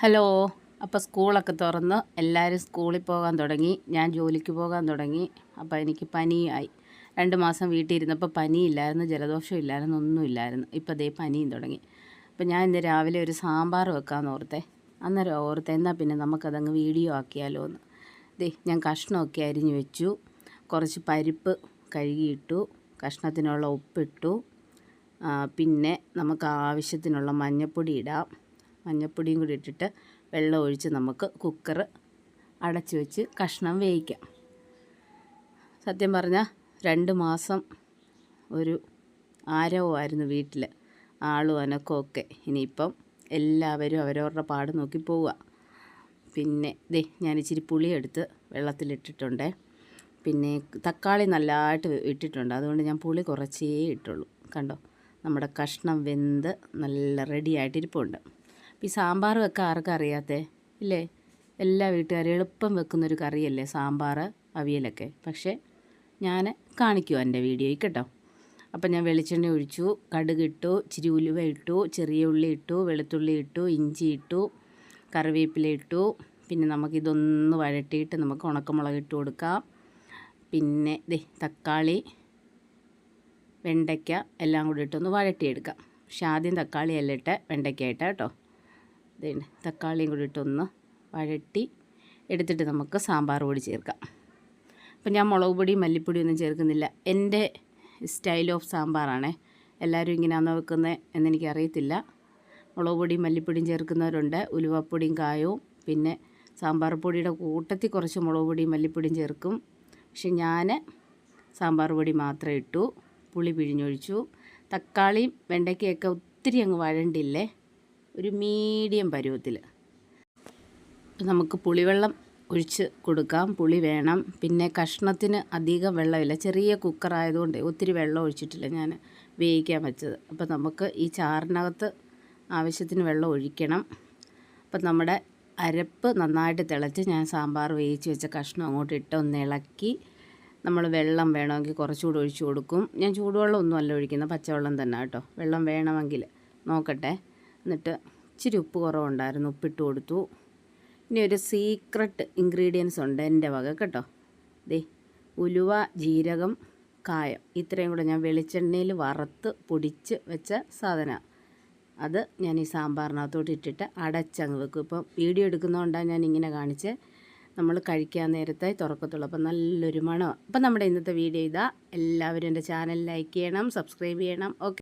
Hello. അപ്പോൾ സ്കൂളൊക്കെ തുറന്ന് എല്ലാവരും സ്കൂളിൽ പോകാൻ തുടങ്ങി, ഞാൻ ജോലിക്ക് പോകാൻ തുടങ്ങി. അപ്പോൾ എനിക്ക് പനിയായി. 2 മാസം വീട്ടിൽ ഇരുന്നപ്പോൾ പനിയില്ലായിരുന്നു, ജലദോഷം ഇല്ലായിരുന്നു, ഒന്നുമില്ലായിരുന്നു. ഇപ്പോൾ ദേ പനിയും തുടങ്ങി. അപ്പോൾ ഞാൻ ഇന്ന് രാവിലെ ഒരു സാമ്പാർ വെക്കാമെന്ന് ഓർത്തേ. അന്നേരം ഓർത്തേ എന്നാൽ പിന്നെ നമുക്കതങ്ങ് വീഡിയോ ആക്കിയാലോ എന്ന്. ദേ ഞാൻ കഷ്ണമൊക്കെ അരിഞ്ഞ് വെച്ചു, കുറച്ച് പരിപ്പ് കഴുകിയിട്ടു, കഷ്ണത്തിനുള്ള ഉപ്പിട്ടു, പിന്നെ നമുക്ക് ആവശ്യത്തിനുള്ള മഞ്ഞൾപ്പൊടി ഇടാം. മഞ്ഞൾപ്പൊടിയും കൂടി ഇട്ടിട്ട് വെള്ളം ഒഴിച്ച് നമുക്ക് കുക്കർ അടച്ച് വെച്ച് കഷ്ണം വേവിക്കാം. സത്യം പറഞ്ഞാൽ 2 മാസം ഒരു ആരവമായിരുന്നു വീട്ടിൽ, ആളും അനക്കമൊക്കെ. ഇനിയിപ്പം എല്ലാവരും അവരവരുടെ പാട് നോക്കി പോവുക. പിന്നെ ദേ ഞാൻ ഇച്ചിരി പുളിയെടുത്ത് വെള്ളത്തിലിട്ടിട്ടുണ്ട്. പിന്നെ തക്കാളി നല്ലതായിട്ട് ഇട്ടിട്ടുണ്ട്, അതുകൊണ്ട് ഞാൻ പുളി കുറച്ചേ ഇട്ടുള്ളൂ. കണ്ടോ, നമ്മുടെ കഷ്ണം വെന്ത് നല്ല റെഡിയായിട്ടിരിപ്പുണ്ട്. ഈ സാമ്പാർ വെക്കാൻ ആർക്കും അറിയാത്തേ ഇല്ലേ? എല്ലാ വീട്ടുകാരും എളുപ്പം വെക്കുന്നൊരു കറിയല്ലേ സാമ്പാർ, അവിയലൊക്കെ. പക്ഷേ ഞാൻ കാണിക്കുമോ എൻ്റെ വീഡിയോയിൽ കേട്ടോ. അപ്പം ഞാൻ വെളിച്ചെണ്ണ ഒഴിച്ചു, കടുകിട്ടു, ഇച്ചിരി ഉലുവ ഇട്ടു, ചെറിയ ഉള്ളി ഇട്ടു, വെളുത്തുള്ളി ഇട്ടു, ഇഞ്ചി ഇട്ടു, കറിവേപ്പില ഇട്ടു. പിന്നെ നമുക്കിതൊന്ന് വഴട്ടിയിട്ട് നമുക്ക് ഉണക്കമുളക് ഇട്ട് കൊടുക്കാം. പിന്നെ ദേ തക്കാളി, വെണ്ടയ്ക്ക എല്ലാം കൂടി ഇട്ടൊന്ന് വഴട്ടിയെടുക്കാം. പക്ഷെ ആദ്യം തക്കാളി എല്ലാം ഇട്ട് വെണ്ടയ്ക്ക ഇട്ടാൽ കേട്ടോ. ഇതേ തക്കാളിയും കൂടി ഇട്ടൊന്ന് വഴട്ടി എടുത്തിട്ട് നമുക്ക് സാമ്പാർ പൊടി ചേർക്കാം. അപ്പം ഞാൻ മുളക് പൊടി മല്ലിപ്പൊടി ഒന്നും ചേർക്കുന്നില്ല. എൻ്റെ സ്റ്റൈൽ ഓഫ് സാമ്പാറാണേ. എല്ലാവരും ഇങ്ങനെയാണോ വെക്കുന്നത് എന്നെനിക്കറിയത്തില്ല. മുളക് പൊടിയും മല്ലിപ്പൊടിയും ചേർക്കുന്നവരുണ്ട്, ഉലുവപ്പൊടിയും കായവും. പിന്നെ സാമ്പാർ പൊടിയുടെ കൂട്ടത്തിൽ കുറച്ച് മുളക് പൊടിയും മല്ലിപ്പൊടിയും ചേർക്കും. പക്ഷെ ഞാൻ സാമ്പാർ പൊടി മാത്രം ഇട്ടു, പുളി പിഴിഞ്ഞൊഴിച്ചു. തക്കാളിയും വെണ്ടയ്ക്കയൊക്കെ ഒത്തിരി അങ്ങ് വഴണ്ടില്ലേ, ഒരു മീഡിയം പരുവത്തിൽ. അപ്പം നമുക്ക് പുളിവെള്ളം ഒഴിച്ച് കൊടുക്കാം, പുളി വേണം. പിന്നെ കഷ്ണത്തിന് അധികം വെള്ളമില്ല, ചെറിയ കുക്കറായതുകൊണ്ട് ഒത്തിരി വെള്ളം ഒഴിച്ചിട്ടില്ല ഞാൻ വേവിക്കാൻ വെച്ചത്. അപ്പം നമുക്ക് ഈ ചാറിനകത്ത് ആവശ്യത്തിന് വെള്ളം ഒഴിക്കണം. അപ്പം നമ്മുടെ അരപ്പ് നന്നായിട്ട് തിളച്ച് ഞാൻ സാമ്പാർ വേവിച്ച് വെച്ച കഷ്ണം അങ്ങോട്ട് ഇട്ട് ഒന്ന് ഇളക്കി. നമ്മൾ വെള്ളം വേണമെങ്കിൽ കുറച്ചുകൂടി ഒഴിച്ച് കൊടുക്കും. ഞാൻ ചൂടുവെള്ളം ഒന്നുമല്ല ഒഴിക്കുന്നത്, പച്ചവെള്ളം തന്നെ കേട്ടോ. വെള്ളം വേണമെങ്കിൽ നോക്കട്ടെ. എന്നിട്ട് ഇച്ചിരി ഉപ്പ് കുറവുണ്ടായിരുന്നു, ഉപ്പിട്ട് കൊടുത്തു. ഇനി ഒരു സീക്രട്ട് ഇൻഗ്രീഡിയൻസ് ഉണ്ട് എൻ്റെ വക കേട്ടോ. ദേ ഉലുവ, ജീരകം, കായം, ഇത്രയും കൂടെ ഞാൻ വെളിച്ചെണ്ണയിൽ വറുത്ത് പൊടിച്ച് വെച്ച സാധനമാണ്. അത് ഞാൻ ഈ സാമ്പാറിനകത്തോട്ട് ഇട്ടിട്ട് അടച്ചങ്ങ് വെക്കും. ഇപ്പം വീഡിയോ എടുക്കുന്നതുകൊണ്ടാണ് ഞാൻ ഇങ്ങനെ കാണിച്ച്. നമ്മൾ കഴിക്കാൻ നേരത്തെ തുറക്കത്തുള്ളൂ. അപ്പം നല്ലൊരു മണമാണ്. അപ്പം നമ്മുടെ ഇന്നത്തെ വീഡിയോ ഇതാ. എല്ലാവരും എൻ്റെ ചാനൽ ലൈക്ക് ചെയ്യണം, സബ്സ്ക്രൈബ് ചെയ്യണം. ഓക്കെ.